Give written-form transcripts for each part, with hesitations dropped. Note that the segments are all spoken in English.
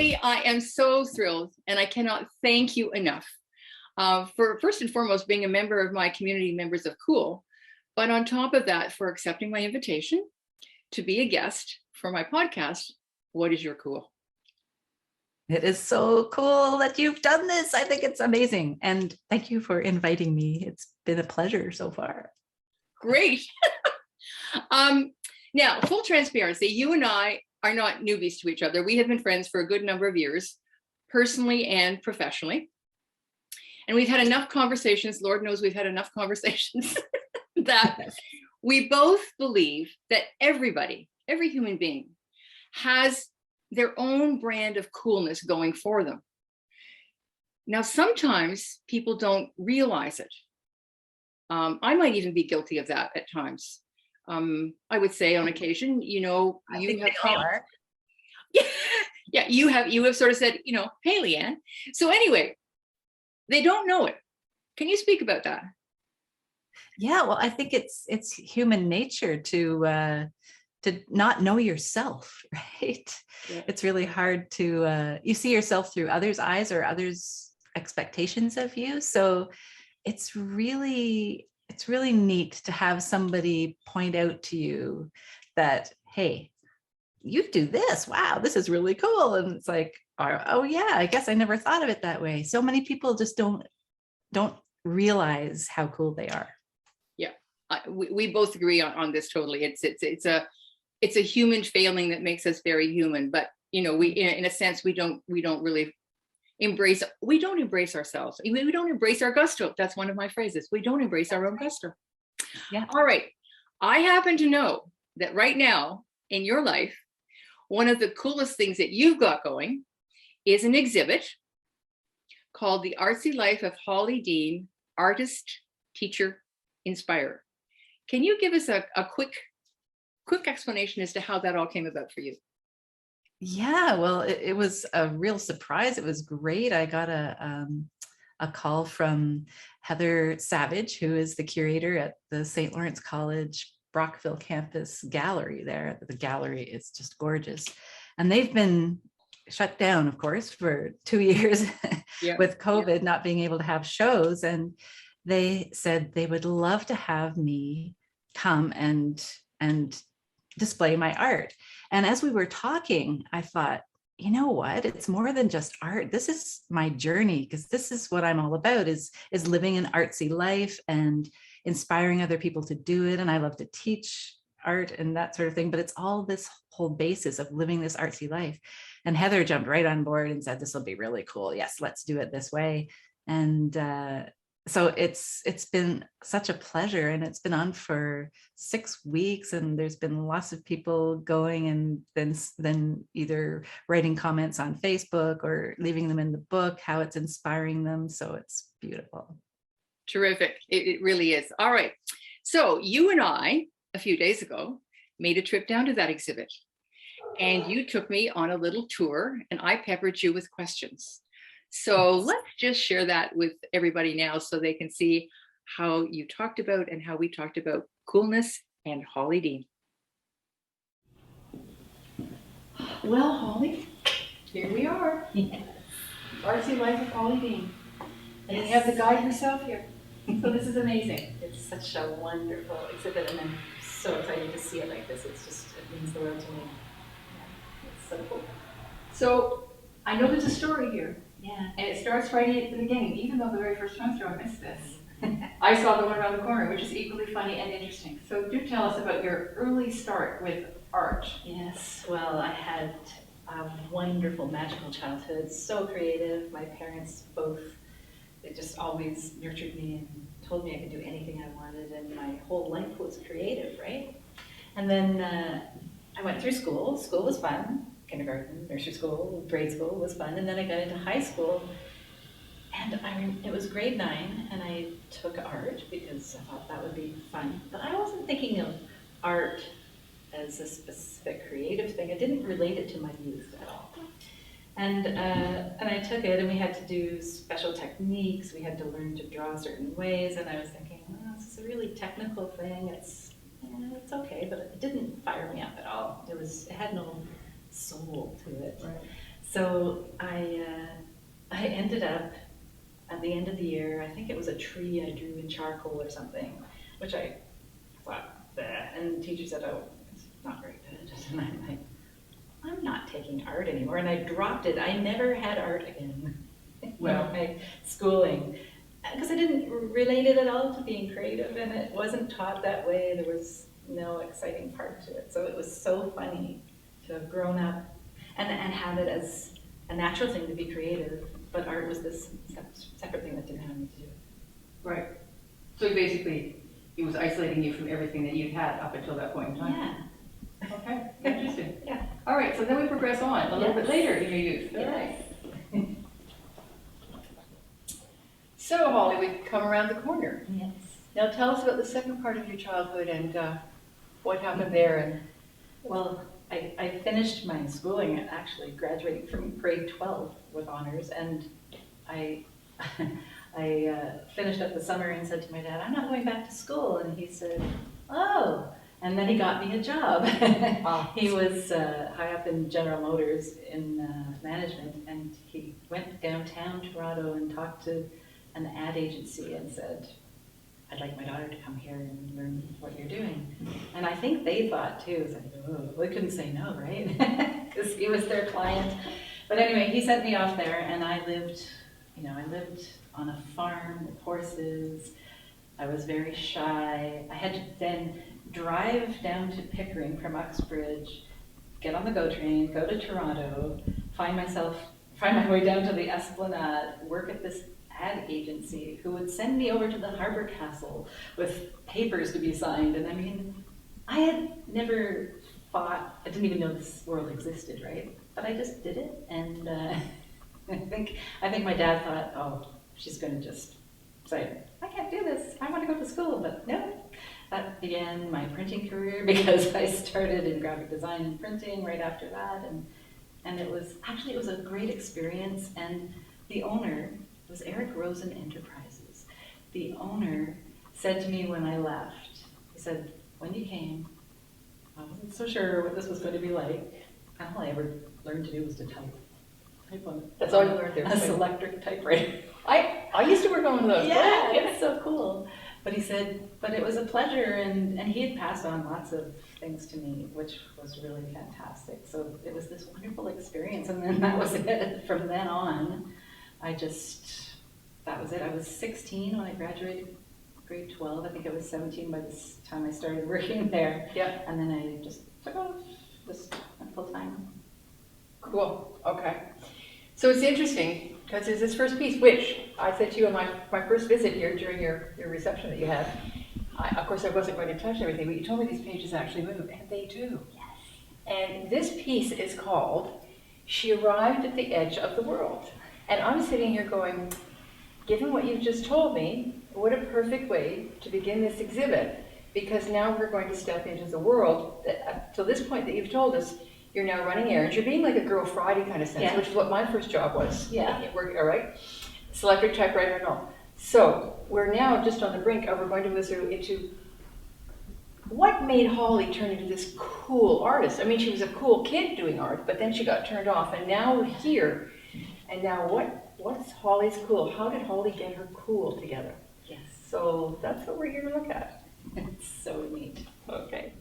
Holly, I am so thrilled, and I cannot thank you enough for first and foremost being a member of my community members of Cool, but on top of that, for accepting my invitation to be a guest for my podcast, What is Your Cool? It is so cool that you've done this. I think it's amazing. And thank you for inviting me. It's been a pleasure so far. Great. Now, full transparency, you and I are not newbies to each other. We have been friends for a good number of years, personally and professionally. And we've had enough conversations, Lord knows we've had enough conversations, that we both believe that everybody, every human being, has their own brand of coolness going for them. Now, sometimes people don't realize it. I might even be guilty of that at times. I would say on occasion, you know, you have yeah, you have sort of said, you know, hey, Lianne. So anyway, they don't know it. Can you speak about that? Yeah, well, I think it's human nature to not know yourself, right? Yeah. It's really hard to you see yourself through others' eyes or others' expectations of you. So it's really neat to have somebody point out to you that, hey, you do this. Wow, this is really cool. And it's like, oh yeah, I guess I never thought of it that way. So many people just don't realize how cool they are. Yeah, we both agree on this totally. It's a human failing that makes us very human. But you know, we in a sense we don't really embrace ourselves. We don't embrace our gusto. That's one of my phrases. We don't embrace our own gusto. Yeah. All right. I happen to know that right now in your life, one of the coolest things that you've got going is an exhibit called The Artsy Life of Holly Dean, Artist, Teacher, Inspirer. Can you give us a quick explanation as to how that all came about for you? Yeah, well, it was a real surprise. It was great. I got a call from Heather Savage, who is the curator at the St. Lawrence College Brockville campus gallery there. The gallery is just gorgeous. And they've been shut down, of course, for 2 years with COVID, not being able to have shows. And they said they would love to have me come and display my art. And as we were talking, I thought, you know what, it's more than just art. This is my journey, because this is what I'm all about, is living an artsy life and inspiring other people to do it. And I love to teach art and that sort of thing, but it's all this whole basis of living this artsy life. And Heather jumped right on board and said, this will be really cool. Yes, let's do it this way. And so it's been such a pleasure, and it's been on for 6 weeks, and there's been lots of people going and then either writing comments on Facebook or leaving them in the book, how it's inspiring them. So it's beautiful. Terrific. It really is. All right. So you and I, a few days ago, made a trip down to that exhibit, and you took me on a little tour, and I peppered you with questions. So let's just share that with everybody now so they can see how you talked about and how we talked about coolness and Holly Dean. Well, Holly, here we are. Yes. Artsy Life of Holly Dean. And you have the guide yourself here. So this is amazing. It's such a wonderful exhibit, and I'm so excited to see it like this. It means the world to me. Yeah, it's so cool. So I know there's a story here. Yeah. And it starts right at the beginning, even though the very first time through I missed this. I saw the one around the corner, which is equally funny and interesting. So do tell us about your early start with art. Yes, well, I had a wonderful, magical childhood, so creative. My parents both, they just always nurtured me and told me I could do anything I wanted, and my whole life was creative, right? And then I went through school. School was fun. Kindergarten, nursery school, grade school was fun, and then I got into high school, and it was grade 9, and I took art because I thought that would be fun, but I wasn't thinking of art as a specific creative thing. I didn't relate it to my youth at all. And I took it, and we had to do special techniques. We had to learn to draw certain ways, and I was thinking, oh, this is a really technical thing. It's okay, but it didn't fire me up at all. It had no soul to it. Right. So I ended up at the end of the year, I think it was a tree I drew in charcoal or something, which I thought, bleh. And the teacher said, oh, it's not very good. And I'm like, I'm not taking art anymore. And I dropped it. I never had art again. Well, my schooling, because I didn't relate it at all to being creative, and it wasn't taught that way. There was no exciting part to it. So it was so funny to have grown up and have it as a natural thing to be creative, but art was this separate thing that didn't have anything to do with it. right. So basically, he was isolating you from everything that you'd had up until that point in time. Yeah. Okay, interesting. Yeah. All right, so then we progress on a little bit later in your youth. All Yes. right. So Holly, we come around the corner. Yes. Now tell us about the second part of your childhood and what happened there. And Well, I finished my schooling, actually graduating from grade 12 with honors, and I finished up the summer and said to my dad, I'm not going back to school. And he said, oh, and then he got me a job. He was high up in General Motors in management, and he went downtown Toronto and talked to an ad agency and said, I'd like my daughter to come here and learn what you're doing. And I think they thought too, it's like, oh, we couldn't say no, right? Because he was their client. But anyway, he sent me off there, and I lived on a farm with horses. I was very shy. I had to then drive down to Pickering from Uxbridge, get on the GO train, go to Toronto, find my way down to the Esplanade, work at this ad agency who would send me over to the Harbor Castle with papers to be signed. And I mean, I had never thought, I didn't even know this world existed, right? But I just did it. And I think my dad thought, oh, she's going to just say, I can't do this. I want to go to school. But no, that began my printing career because I started in graphic design and printing right after that. And it was a great experience. And the owner was Eric Rosen Enterprises. The owner said to me when I left, he said, when you came, I wasn't so sure what this was going to be like. And all I ever learned to do was to type on that's all you learned there. a electric typewriter. I used to work on one of those. Yeah, it's so cool. But he said, but it was a pleasure, and he had passed on lots of things to me, which was really fantastic. So it was this wonderful experience, and then that was it. From then on, that was it. I was 16 when I graduated grade 12. I think I was 17 by this time I started working there. Yeah. And then I just took off, just went full time. Cool. Okay. So it's interesting because there's this first piece, which I said to you on my first visit here during your reception that you had. Of course, I wasn't going to touch everything, but you told me these pages actually move, and they do. Yes. And this piece is called She Arrived at the Edge of the World. And I'm sitting here going, given what you've just told me, what a perfect way to begin this exhibit, because now we're going to step into the world that up till this point that you've told us, you're now running errands. You're being like a Girl Friday kind of sense, Yeah. which is what my first job was. Yeah. All right? Selectric typewriter and all. So we're now just on the brink of, we're going to move into what made Holly turn into this cool artist. I mean, she was a cool kid doing art, but then she got turned off, and now we're here. And now what's Holly's cool? How did Holly get her cool together? Yes. So that's what we're here to look at. It's so neat. Okay.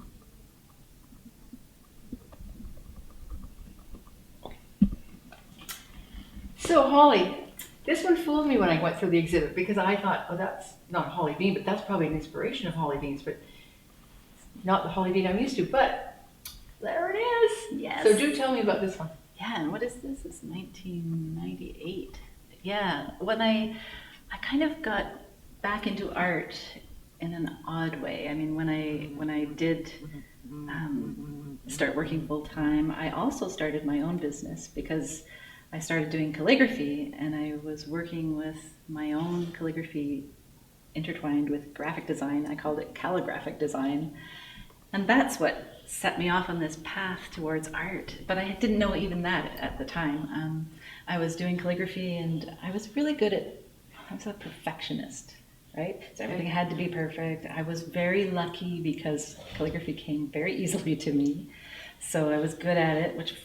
So Holly, this one fooled me when I went through the exhibit because I thought, oh, that's not Holly Bean, but that's probably an inspiration of Holly Bean's, but not the Holly Bean I'm used to. But there it is. Yes. So do tell me about this one. Yeah, and what is this? It's 1998. Yeah, when I kind of got back into art in an odd way. I mean, when I did start working full time, I also started my own business because I started doing calligraphy, and I was working with my own calligraphy intertwined with graphic design. I called it calligraphic design. And that's what set me off on this path towards art. But I didn't know even that at the time. I was doing calligraphy, and I was really good I was a perfectionist, right? So everything had to be perfect. I was very lucky because calligraphy came very easily to me. So I was good at it, which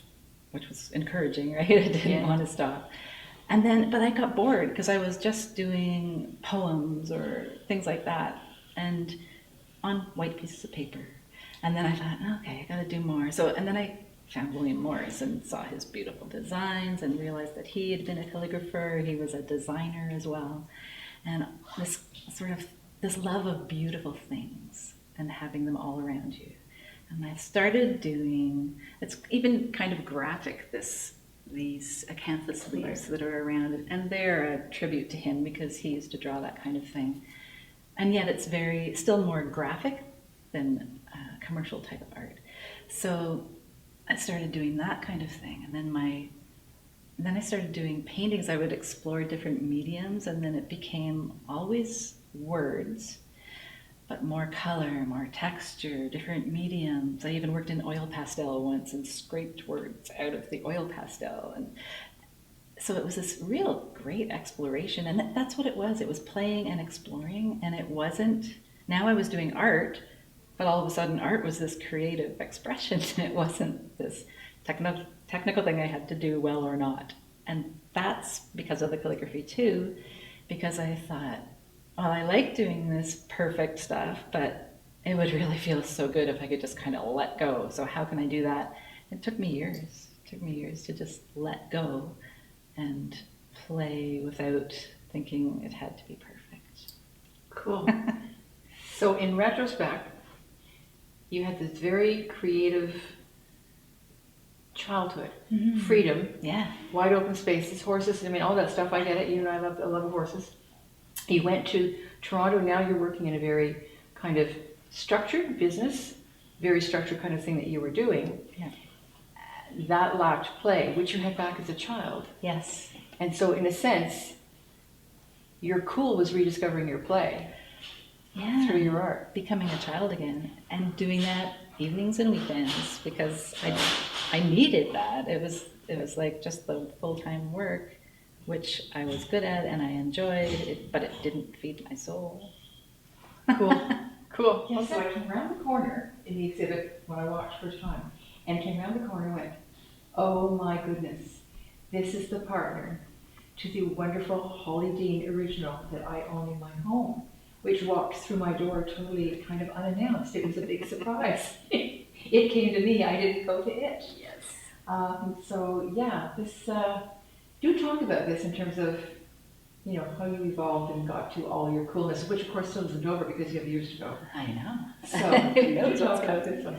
which was encouraging, right? I didn't want to stop. And then, but I got bored because I was just doing poems or things like that, and on white pieces of paper. And then I thought, okay, I got to do more. So, and then I found William Morris and saw his beautiful designs and realized that he had been a calligrapher. He was a designer as well. And this sort of, this love of beautiful things and having them all around you. And I started doing, it's even kind of graphic, these acanthus leaves that are around it. And they're a tribute to him because he used to draw that kind of thing. And yet it's still more graphic than commercial type of art. So I started doing that kind of thing. And then I started doing paintings. I would explore different mediums, and then it became always words, but more color, more texture, different mediums. I even worked in oil pastel once and scraped words out of the oil pastel. And so it was this real great exploration, and that's what it was. It was playing and exploring, and it wasn't, now I was doing art, but all of a sudden art was this creative expression, and it wasn't this technical thing I had to do well or not. And that's because of the calligraphy too, because I thought, well, I like doing this perfect stuff, but it would really feel so good if I could just kind of let go. So how can I do that? It took me years. It took me years to just let go and play without thinking it had to be perfect. Cool. So in retrospect, you had this very creative childhood, freedom, wide open spaces, horses. I mean, all that stuff. I get it. You and I love horses. You went to Toronto. Now you're working in a very kind of structured business, very structured kind of thing that you were doing. Yeah. That lacked play, which you had back as a child. Yes. And so, in a sense, your cool was rediscovering your play through your art. Becoming a child again, and doing that evenings and weekends because I needed that. It was like just the full-time work, which I was good at and I enjoyed it, but it didn't feed my soul. Cool. Cool. Yes. So I came around the corner in the exhibit when I walked first time, and came around the corner and went, oh my goodness, this is the partner to the wonderful Holly Dean original that I own in my home, which walked through my door totally kind of unannounced. It was a big surprise. It came to me, I didn't go to it. Yes. So yeah, this, do talk about this in terms of, you know, how you evolved and got to all your coolness, which of course still isn't over because you have years to go. I know. So who knows talk about this one?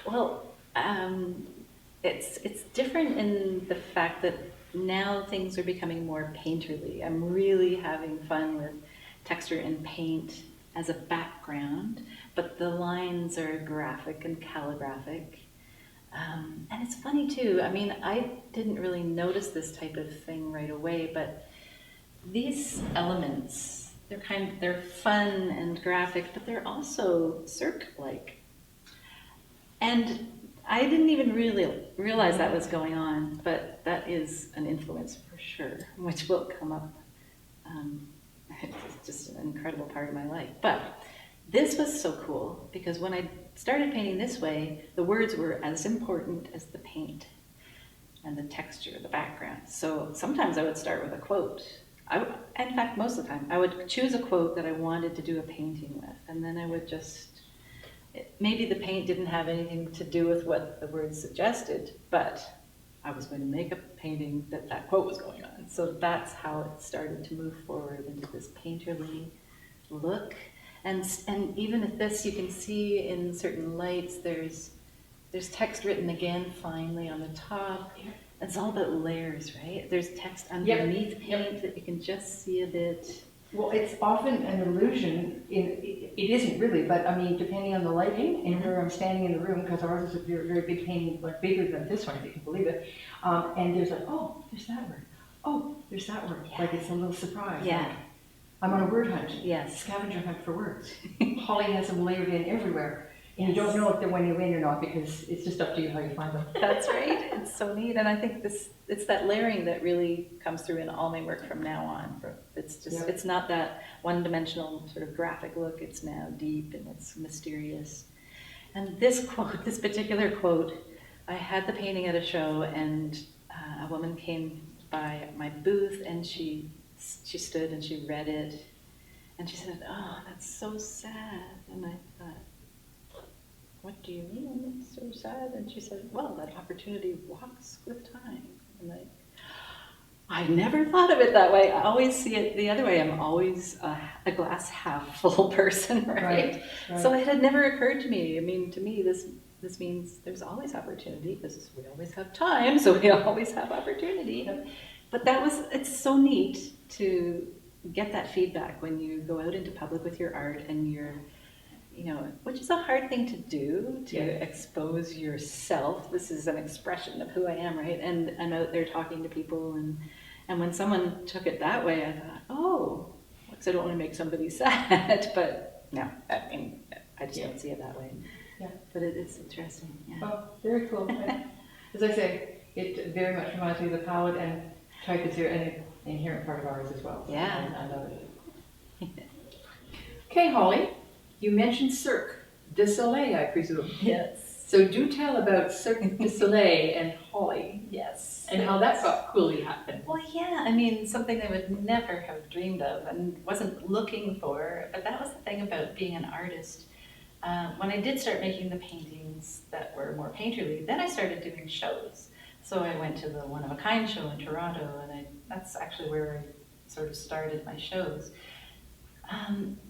Well, it's different in the fact that now things are becoming more painterly. I'm really having fun with texture and paint as a background, but the lines are graphic and calligraphic. And it's funny too, I mean, I didn't really notice this type of thing right away, but these elements, they're fun and graphic, but they're also Cirque-like. And I didn't even really realize that was going on, but that is an influence for sure, which will come up. It's just an incredible part of my life. But this was so cool because when I started painting this way, the words were as important as the paint and the texture, the background. So sometimes I would start with a quote. In fact, most of the time, I would choose a quote that I wanted to do a painting with, and then I would just, maybe the paint didn't have anything to do with what the words suggested, but I was going to make a painting that quote was going on. So that's how it started to move forward into this painterly look. And even at this, you can see in certain lights, there's text written again finely on the top. It's all about layers, right? There's text underneath paint that you can just see a bit. Well, it's often an illusion. It isn't really, but I mean, depending on the lighting and where I'm standing in the room, because ours is a very, very big painting, like bigger than this one, if you can believe it. And there's like, oh, there's that word. Oh, there's that word. Yeah. Like it's a little surprise. Yeah. Like, I'm on a word hunt. Yes. Scavenger hunt for words. Holly has them layered in everywhere. And you don't know if they're when you're in or not because it's just up to you how you find them. That's right. It's so neat. And I think it's that layering that really comes through in all my work from now on. It's just, it's not that one-dimensional sort of graphic look. It's now deep and it's mysterious. And this quote, this particular quote, I had the painting at a show, and a woman came by my booth, and she stood and she read it, and she said, "Oh, that's so sad." And I thought, "What do you mean it's so sad?" And she said, "Well, that opportunity walks with time." And I never thought of it that way. I always see it the other way. I'm always a glass half full person, right? So it had never occurred to me. I mean, to me, this means there's always opportunity because we always have time, so we always have opportunity. But it's so neat to get that feedback when you go out into public with your art and you're, which is a hard thing to do, to expose yourself. This is an expression of who I am, right? And I'm out there talking to people, and when someone took it that way, I thought, oh, because I don't want to make somebody sad, but no, I mean, I just don't see it that way. Yeah. But it's interesting. Yeah. Oh, very cool. As I say, it very much reminds me of the palette, and type is an inherent part of ours as well. So Yeah. I love it. Okay, Holly, you mentioned Cirque Du Soleil, I presume. Yes. So do tell about Cirque Du Soleil and Holly. Yes. And how that got coolly happened. Well, yeah, I mean, something I would never have dreamed of and wasn't looking for, but that was the thing about being an artist. When I did start making the paintings that were more painterly, then I started doing shows. So I went to the One of a Kind show in Toronto, and that's actually where I sort of started my shows.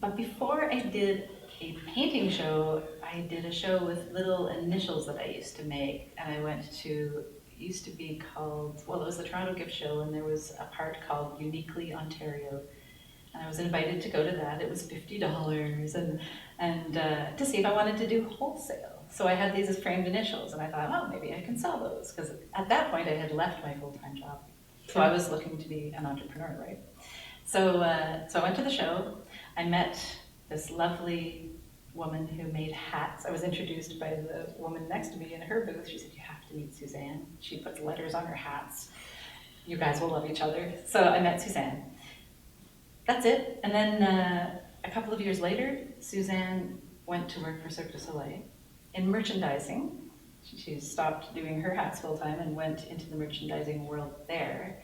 But before I did a painting show, I did a show with little initials that I used to make, and I went to, it used to be called, well, it was the Toronto Gift Show, and there was a part called Uniquely Ontario. And I was invited to go to that. It was $50 and to see if I wanted to do wholesale. So I had these as framed initials, and I thought, oh, maybe I can sell those, because at that point I had left my full-time job. So I was looking to be an entrepreneur, right? So I went to the show. I met this lovely woman who made hats. I was introduced by the woman next to me in her booth. She said, "You have to meet Suzanne. She puts letters on her hats. You guys will love each other." So I met Suzanne. That's it. And then a couple of years later, Suzanne went to work for Cirque Du Soleil in merchandising. She stopped doing her hats full time and went into the merchandising world there.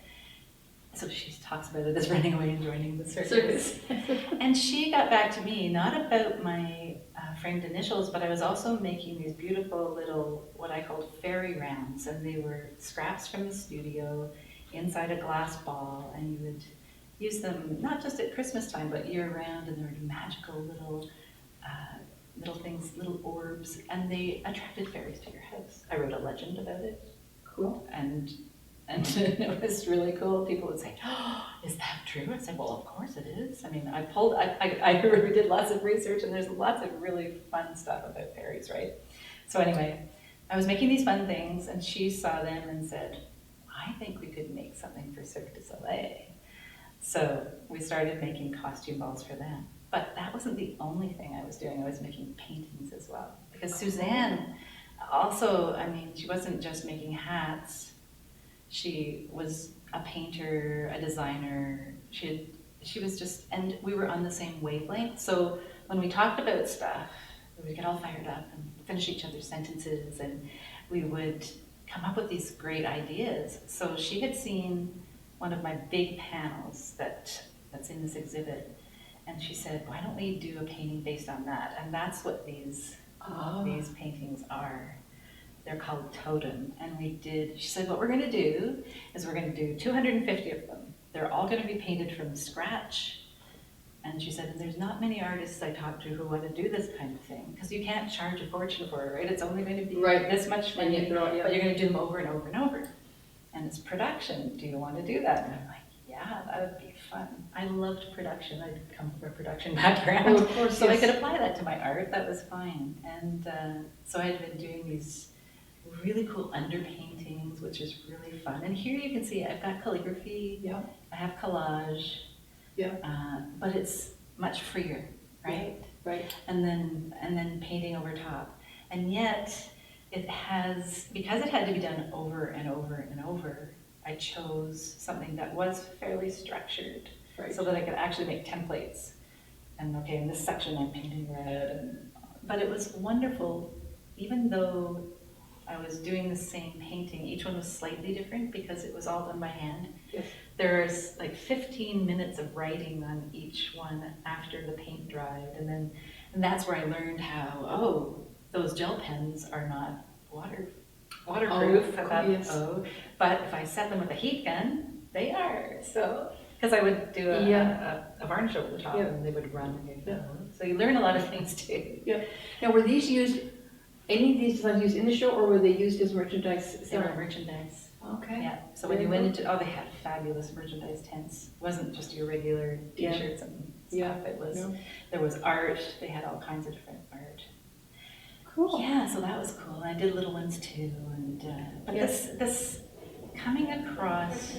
So she talks about it as running away and joining the circus. And she got back to me, not about my framed initials, but I was also making these beautiful little, what I called fairy rounds, and they were scraps from the studio inside a glass ball, and you would use them not just at Christmas time, but year round, and there were magical little things, little orbs, and they attracted fairies to your house. I wrote a legend about it. Cool. And it was really cool. People would say, "Oh, is that true?" I said, "Well, of course it is." I mean, I did lots of research, and there's lots of really fun stuff about fairies, right? So anyway, I was making these fun things, and she saw them and said, "I think we could make something for Cirque du Soleil." So we started making costume balls for them. But that wasn't the only thing I was doing. I was making paintings as well. Because Suzanne also, I mean, she wasn't just making hats. She was a painter, a designer. She was just, and we were on the same wavelength. So when we talked about stuff, we would get all fired up and finish each other's sentences, and we would come up with these great ideas. So she had seen one of my big panels that's in this exhibit, and she said, "Why don't we do a painting based on that?" And that's what these paintings are. They're called Totem, and she said, "What we're going to do is we're going to do 250 of them. They're all going to be painted from scratch." And she said, "And there's not many artists I talk to who want to do this kind of thing, because you can't charge a fortune for it, right? It's only going to be this much money, but you're going to do them over and over and over. And it's production. Do you want to do that?" And I'm like, "Yeah, that would be fun." I loved production. I'd come from a production background. Oh, of course, so yes. I could apply that to my art. That was fine. And so I had been doing these really cool underpaintings, which is really fun. And here you can see I've got calligraphy. Yeah. I have collage. Yeah. But it's much freer, right? Yeah, right. And then painting over top. And yet because it had to be done over and over and over, I chose something that was fairly structured, Right. so that I could actually make templates. And okay, in this section I'm painting red. But it was wonderful, even though I was doing the same painting. Each one was slightly different because it was all done by hand. Yes. There's like 15 minutes of writing on each one after the paint dried. And that's where I learned how, oh, those gel pens are not waterproof. Oh, I thought, yes. oh, but if I set them with a heat gun, they are. So, because I would do a varnish over the top and they would run. So you learn a lot of things too. Yeah. Now, were these used, any of these designs used in the show, or were they used as merchandise? They were merchandise. Okay. Yeah, so when you went into, they had fabulous merchandise tents. It wasn't just your regular t-shirts and stuff. It was, there was art. They had all kinds of different art. Cool. Yeah, so that was cool. I did little ones too. And but this coming across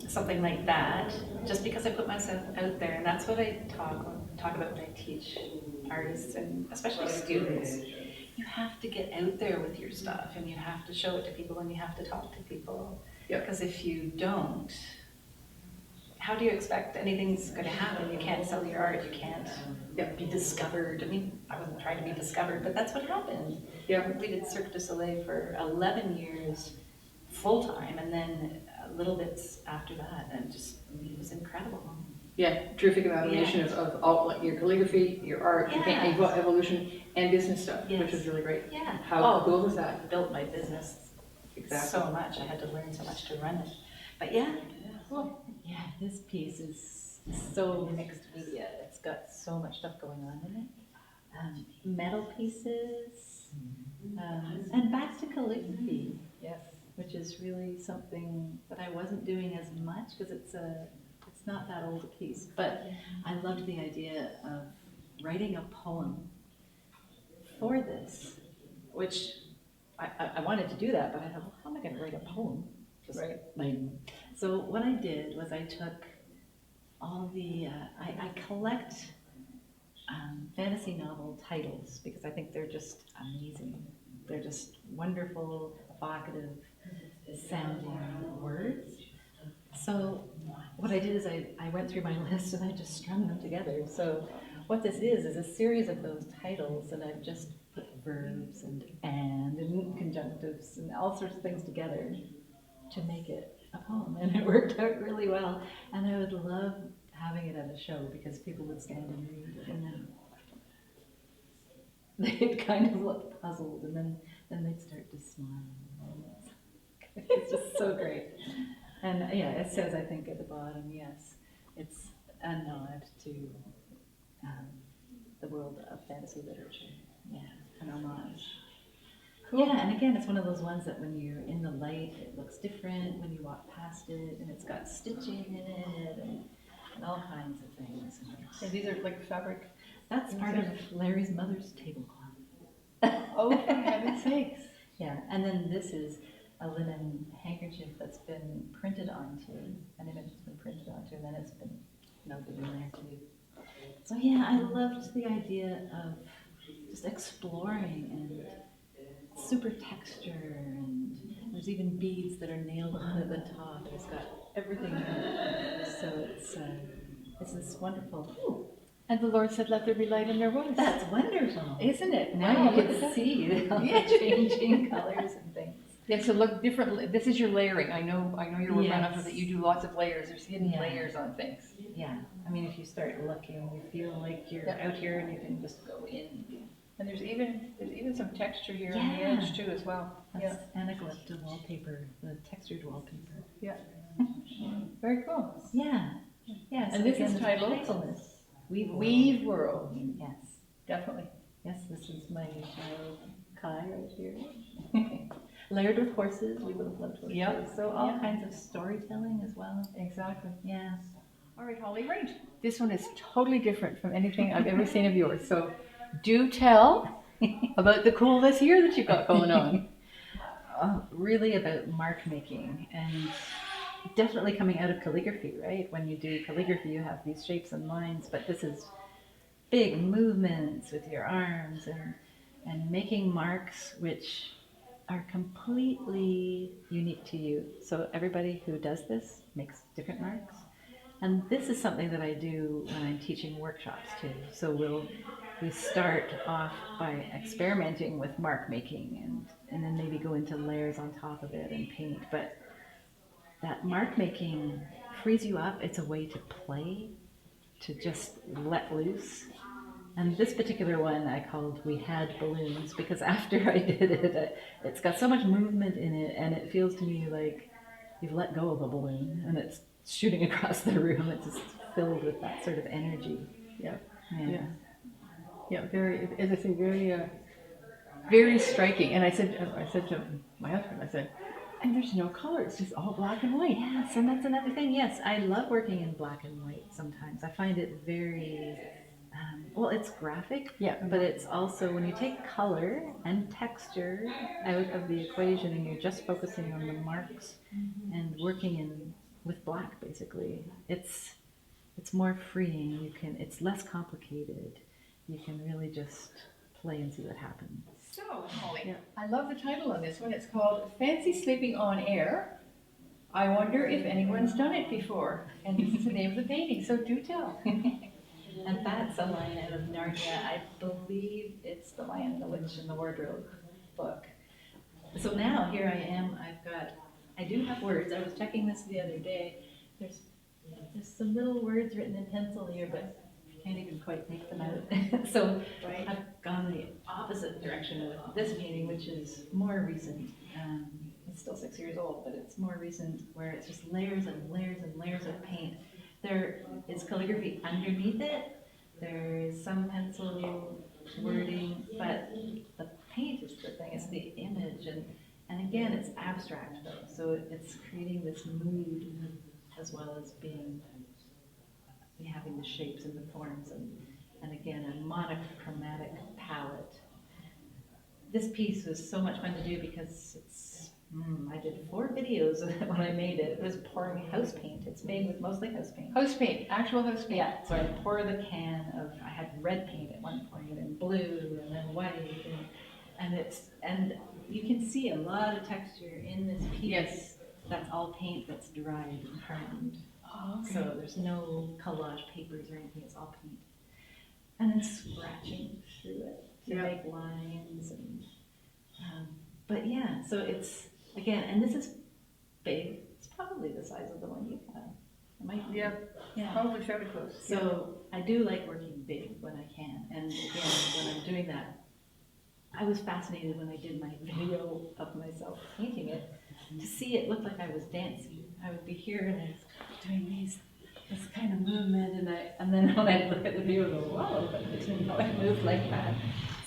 something like that, just because I put myself out there, and that's what I talk about when I teach artists and especially students. You have to get out there with your stuff, and you have to show it to people, and you have to talk to people. Because if you don't, how do you expect anything's going to happen? You can't sell your art. You can't be discovered. I mean, I wasn't trying to be discovered, but that's what happened. Yeah. We did Cirque Du Soleil for 11 years full time, and then little bits after that, and it was incredible. Yeah, terrific amalgamation of all, like, your calligraphy, your art, your paint evolution, and business stuff, which was really great. Yeah. How cool was that? It built my business so much. I had to learn so much to run it. But Cool. yeah, this piece is so mixed media. It's got so much stuff going on in it. Metal pieces, and back to calligraphy. Yes. Which is really something that I wasn't doing as much because it's not that old a piece, but I loved the idea of writing a poem for this, which I wanted to do that, but I thought, well, how am I going to write a poem? So what I did was I took all the, I collect fantasy novel titles because I think they're just amazing. They're just wonderful, evocative sounding words. So what I did is I went through my list and I just strung them together. So what this is a series of those titles that I've just put verbs and conjunctives and all sorts of things together to make it a poem. And it worked out really well. And I would love having it at a show because people would stand and read it and then they'd kind of look puzzled and then they'd start to smile. It's just so great. And it says, I think, at the bottom, yes, it's a nod to the world of fantasy literature. Yeah, an homage. Cool. Yeah, and again, it's one of those ones that when you're in the light, it looks different when you walk past it, and it's got stitching in it and all kinds of things. And these are like fabric. That's part of Larry's mother's tablecloth. Oh, for heaven's sakes. Yeah, and then this is a linen handkerchief that's been printed onto, an image has been printed onto, and then it's been melted in there too. So yeah, I loved the idea of just exploring and super texture, and there's even beads that are nailed on at the top. It's got everything in it. So it's this wonderful. Ooh. And the Lord said, let there be light, and there was. That's wonderful. Isn't it? Now you can see all the changing colors and things. Yeah, so look different. This is your layering. I know your work enough Yes. that you do lots of layers. There's hidden layers on things. Yeah, I mean, if you start looking, you feel like you're out here and you can just go in. And there's even some texture here on the edge too as well. That's anaglyph wallpaper, the textured wallpaper. Yeah. Very cool. Yeah. Yeah. And this is titled Weave World. Yes. Definitely. Yes, this is my child Kai right here. Layered with horses, we would have loved horses. Yep. So all kinds of storytelling as well. Exactly. Yeah. All right, Holly, right. This one is totally different from anything I've ever seen of yours. So do tell about the coolness here that you've got going on. Really about mark making and definitely coming out of calligraphy, right? When you do calligraphy, you have these shapes and lines, but this is big movements with your arms and making marks which are completely unique to you. So everybody who does this makes different marks. And this is something that I do when I'm teaching workshops too. So we start off by experimenting with mark making and then maybe go into layers on top of it and paint. But that mark making frees you up. It's a way to play, to just let loose. And this particular one I called We Had Balloons, because after I did it, it's got so much movement in it, and it feels to me like you've let go of a balloon and it's shooting across the room. It's just filled with that sort of energy. Yeah. Yeah. Yeah, very, as I say, very, very striking. And I said to my husband, I said, and there's no color, it's just all black and white. Yes, and that's another thing. Yes, I love working in black and white sometimes. I find it very, well, it's graphic, Yeah. but it's also when you take color and texture out of the equation and you're just focusing on the marks and working with black, basically, it's more freeing. It's less complicated. You can really just play and see what happens. So, Holly, Yeah. I love the title on this one. It's called Fancy Sleeping on Air. I wonder if anyone's done it before. And this is the name of the painting, so do tell. And that's a line out of Narnia. I believe it's The Lion, the Witch, and the Wardrobe book. So now here I am. I do have words. I was checking this the other day. There's some little words written in pencil here, but you can't even quite make them out. So I've gone the opposite direction with this painting, which is more recent. It's still 6 years old, but it's more recent, where it's just layers and layers and layers of paint. There is calligraphy underneath it. There is some pencil wording, but the paint is the thing. It's the image, and again, it's abstract though. So it's creating this mood as well as having the shapes and the forms, and again, a monochromatic palette. This piece was so much fun to do because I did 4 videos of it when I made it. It was pouring house paint. It's made with mostly house paint. House paint, actual house paint. Yeah, so I pour the can I had red paint at one point, and blue, and then white, and you can see a lot of texture in this piece. Yes. That's all paint that's dried and hardened. Oh, okay. So there's no collage papers or anything, it's all paint. And then scratching through it to make lines but yeah, so it's, again, and this is big. It's probably the size of the one you have. It might be. Yeah, probably fairly close. So I do like working big when I can. And again, when I'm doing that, I was fascinated when I did my video of myself painting it to see it look like I was dancing. I would be here and I was doing this kind of movement, and then when I look at the video, I go, whoa, but I didn't know I moved like that.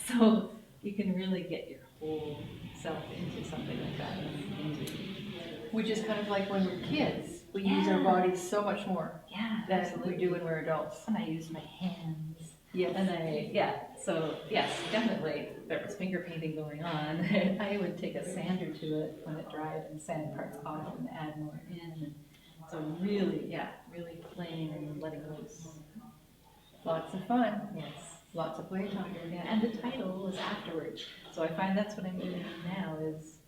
So you can really get your whole self into something like that. Which is kind of like when we're kids. We use our bodies so much more than absolutely. we do when we're adults. And I use my hands. Yes. And so yes, definitely there was finger painting going on. I would take a sander to it when it dried and sand parts off and add more in. So really playing and letting loose. Lots of fun. Yes. Lots of playtime. Yeah, and the title was afterwards. So I find that's what I'm doing now is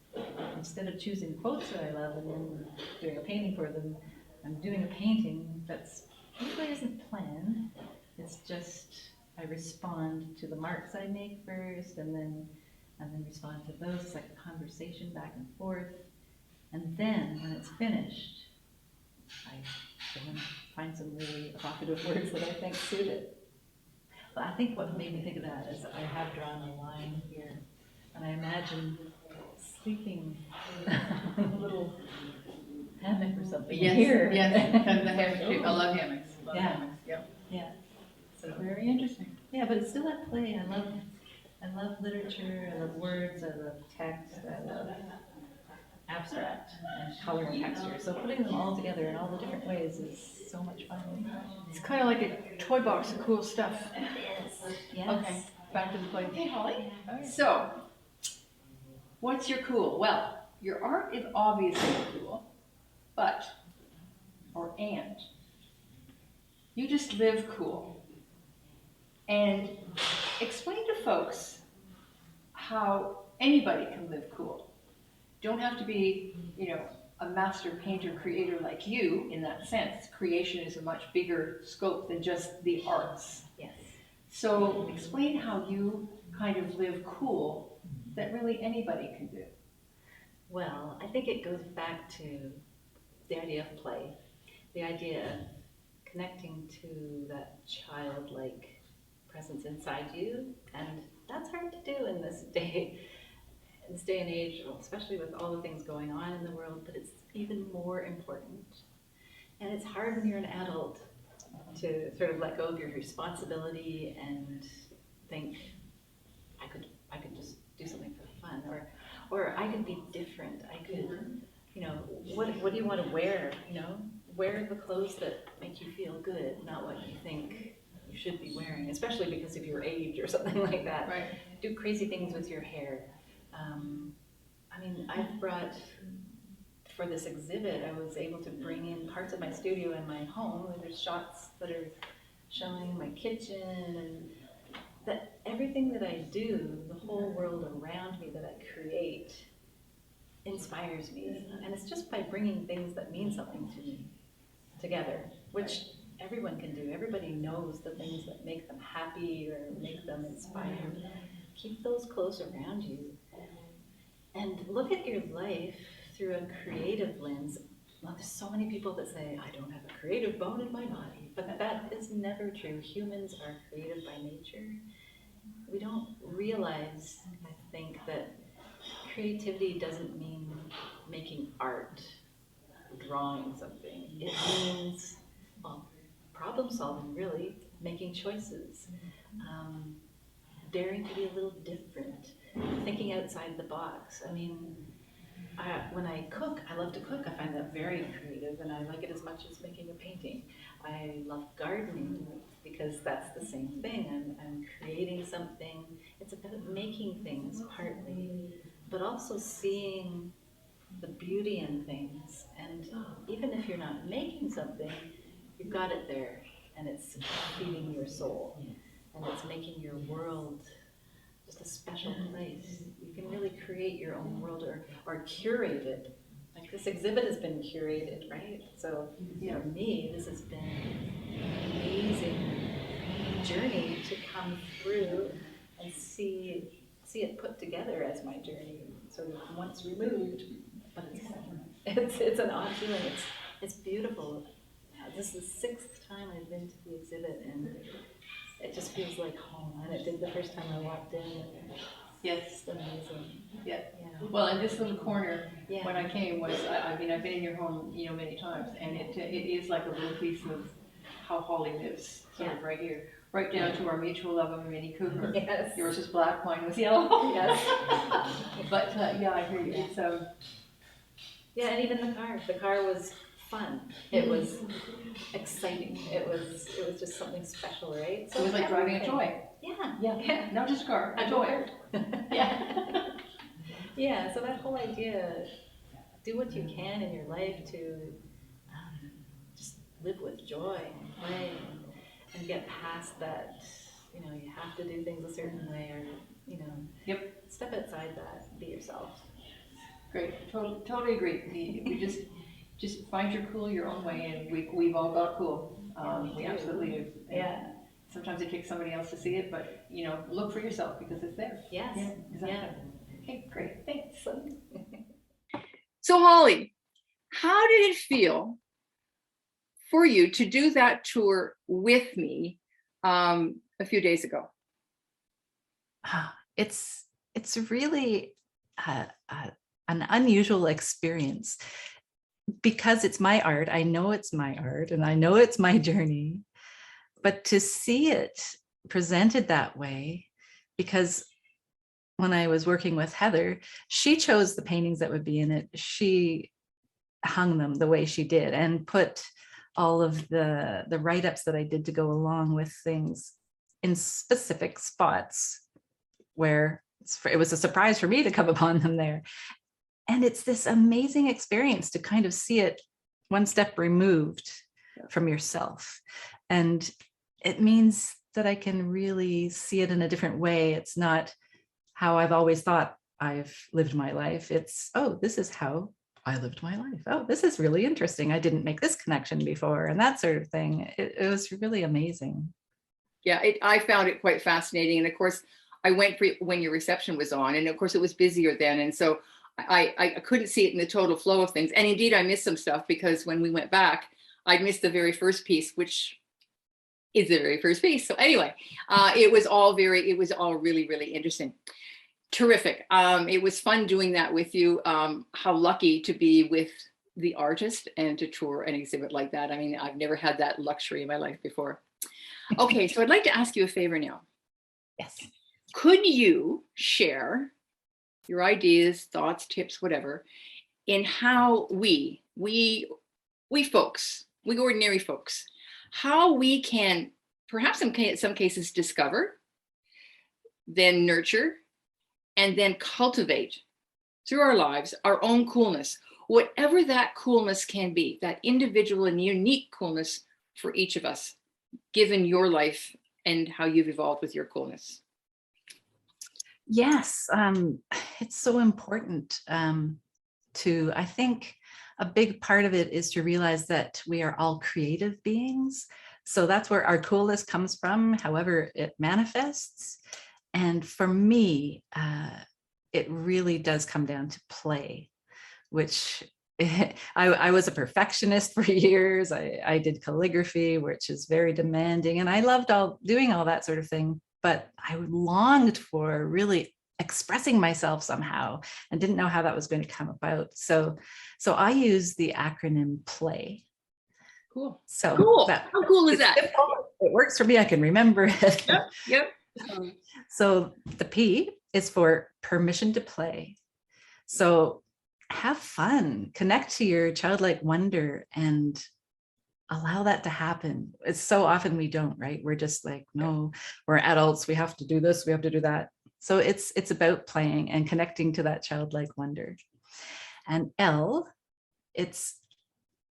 instead of choosing quotes that I love and then doing a painting for them, I'm doing a painting that's usually isn't planned. It's just I respond to the marks I make first and then respond to those. It's like a conversation back and forth. And then when it's finished, I go and find some really evocative words that I think suit it. But I think what made me think of that is I have drawn a line here, and I imagine sleeping on a little hammock or something here. Yes, kind of the hammock shape. I love hammocks. Hammocks. Yeah. So Very interesting. yeah, but it's still at play. I love literature. I love words. I love text. I love abstract and color and texture. So putting them all together in all the different ways is so much fun. It's kind of like a toy box of cool stuff. It is. Yes. Okay, back to the play. Hey, Holly. So, what's your cool? Well, your art is obviously cool, but, you just live cool. And explain to folks how anybody can live cool. Don't have to be, a master painter, creator like you in that sense. Creation is a much bigger scope than just the arts. Yes. So explain how you kind of live cool that really anybody can do? Well, I think it goes back to the idea of play, the idea of connecting to that childlike presence inside you. And that's hard to do in this day and age, especially with all the things going on in the world, but it's even more important. And it's hard when you're an adult to sort of let go of your responsibility and think, I could just do something for fun, or I could be different. I could, what do you want to wear? Wear the clothes that make you feel good, not what you think you should be wearing, especially because of your age or something like that. Right. Do crazy things with your hair. I've brought, for this exhibit, I was able to bring in parts of my studio and my home. There's shots that are showing my kitchen, and that everything that I do, the whole world around me that I create, inspires me. And it's just by bringing things that mean something to me together, which everyone can do. Everybody knows the things that make them happy or make them inspired. Keep those close around you. And look at your life through a creative lens. Well, there's so many people that say, I don't have a creative bone in my body, but that is never true. Humans are creative by nature. We don't realize, I think, that creativity doesn't mean making art, drawing something. It means, problem solving, really, making choices, daring to be a little different, thinking outside the box. When I cook, I love to cook. I find that very creative, and I like it as much as making a painting. I love gardening because that's the same thing. I'm creating something. It's about making things partly, but also seeing the beauty in things. And even if you're not making something, you've got it there, and it's feeding your soul, and it's making your world just a special place. You can really create your own world, or curate it. Like this exhibit has been curated, right? So for me, this has been an amazing journey to come through and see it put together as my journey, sort of once removed, but it's an odd feeling. It's beautiful. This is the 6th time I've been to the exhibit, and it just feels like home, and it did the first time I walked in. Yes. It's amazing. Yeah. Yeah. Well, and this little corner, Yeah. when I came, was, I've been in your home, many times, and it is like a little piece of how Holly lives, sort of right here, right down to our mutual love of a Mini Cooper. Yes. Yours was black, mine was yellow. Yes. But yeah, I hear you. It's Yeah, and even the car was fun. It was exciting. It was just something special, right? So it was like driving a toy. Yeah. Yeah. Not just a car, a toy. Yeah. Yeah. So that whole idea, do what you can in your life to just live with joy and play, and get past that. You have to do things a certain way, or Yep. step outside that. Be yourself. Great. Totally agree. We just find your cool your own way, and we've all got cool. We absolutely do. Yeah. Sometimes it takes somebody else to see it, but look for yourself because it's there. Yes. Yeah, exactly. Yeah. Okay, great. Thanks. So Holly, how did it feel for you to do that tour with me a few days ago? It's really an unusual experience because it's my art. I know it's my art, and I know it's my journey, but to see it presented that way, because when I was working with Heather, she chose the paintings that would be in it. She hung them the way she did and put all of the write-ups that I did to go along with things in specific spots where it was a surprise for me to come upon them there. And it's this amazing experience to kind of see it one step removed from yourself. And it means that I can really see it in a different way. It's not how I've always thought I've lived my life. It's, oh, this is how I lived my life. Oh, this is really interesting. I didn't make this connection before, and that sort of thing. It was really amazing. Yeah, I found it quite fascinating. And of course, I went for when your reception was on, and of course it was busier then, and so I couldn't see it in the total flow of things. And indeed, I missed some stuff because when we went back, I'd missed the very first piece, which is the very first piece. So anyway, it was all really, really interesting. Terrific. It was fun doing that with you. How lucky to be with the artist and to tour an exhibit like that. I mean, I've never had that luxury in my life before. Okay, so I'd like to ask you a favor now. Yes. Could you share your ideas, thoughts, tips, whatever, in how we folks, we ordinary folks, how we can perhaps in some cases discover, then nurture, and then cultivate through our lives our own coolness, whatever that coolness can be, that individual and unique coolness for each of us, given your life and how you've evolved with your coolness. Yes, it's so important I think a big part of it is to realize that we are all creative beings. So that's where our coolness comes from, however it manifests. And for me, it really does come down to play, which I was a perfectionist for years. I did calligraphy, which is very demanding, and I loved doing all that sort of thing. But I longed for really expressing myself somehow and didn't know how that was going to come about. So I use the acronym PLAY. Cool. So cool. How cool is that? Simple. It works for me. I can remember it. Yep. So the P is for permission to play. So have fun, connect to your childlike wonder and allow that to happen. It's so often we don't, right? We're just like, no, we're adults. We have to do this. We have to do that. So it's about playing and connecting to that childlike wonder. And L, it's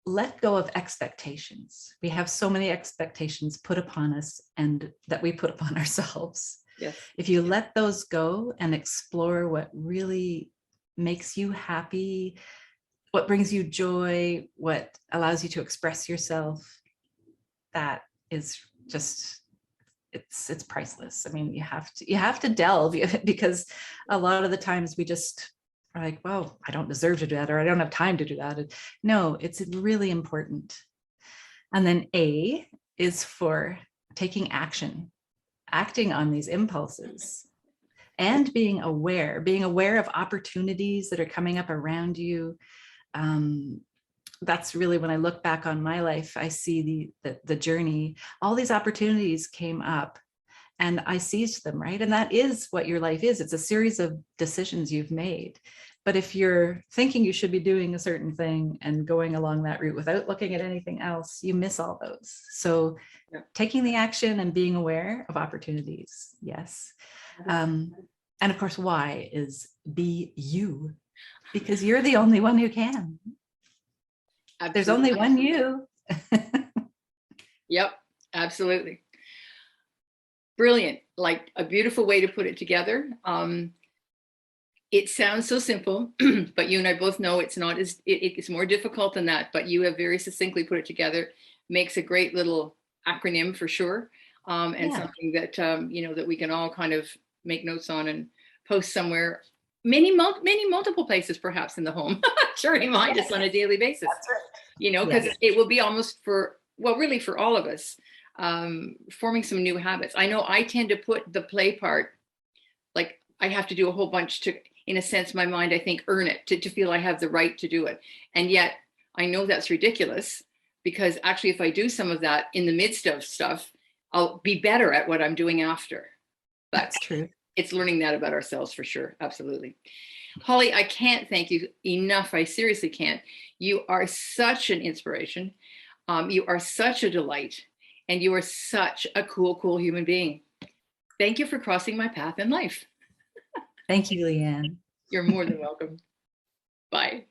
let go of expectations. We have so many expectations put upon us and that we put upon ourselves. Yes. If you let those go and explore what really makes you happy, what brings you joy, what allows you to express yourself, that is just, it's priceless. I mean, you have to delve because a lot of the times we just are like, well, I don't deserve to do that, or I don't have time to do that. No, it's really important. And then A is for taking action, acting on these impulses and being aware of opportunities that are coming up around you. That's really, when I look back on my life, I see the journey. All these opportunities came up and I seized them, right? And that is what your life is. It's a series of decisions you've made. But if you're thinking you should be doing a certain thing and going along that route without looking at anything else, you miss all those. So taking the action and being aware of opportunities, yes. And of course, Y is be you, because you're the only one who can. Absolutely. There's only one you. Yep, absolutely. Brilliant. Like a beautiful way to put it together. It sounds so simple, but you and I both know it's not as, it's more difficult than that, but you have very succinctly put it together. Makes a great little acronym for sure. And something that, that we can all kind of make notes on and post somewhere, many multiple places, perhaps in the home, to remind us on a daily basis. That's right. Because it will be almost really for all of us, forming some new habits. I know I tend to put the play part, like I have to do a whole bunch to, in a sense, my mind, I think, earn it to feel I have the right to do it. And yet I know that's ridiculous, because actually if I do some of that in the midst of stuff, I'll be better at what I'm doing after. That's true. It's learning that about ourselves for sure. Absolutely. Holly, I can't thank you enough. I seriously can't. You are such an inspiration. You are such a delight, and you are such a cool human being. Thank you for crossing my path in life. Thank you, Lianne. You're more than welcome. Bye.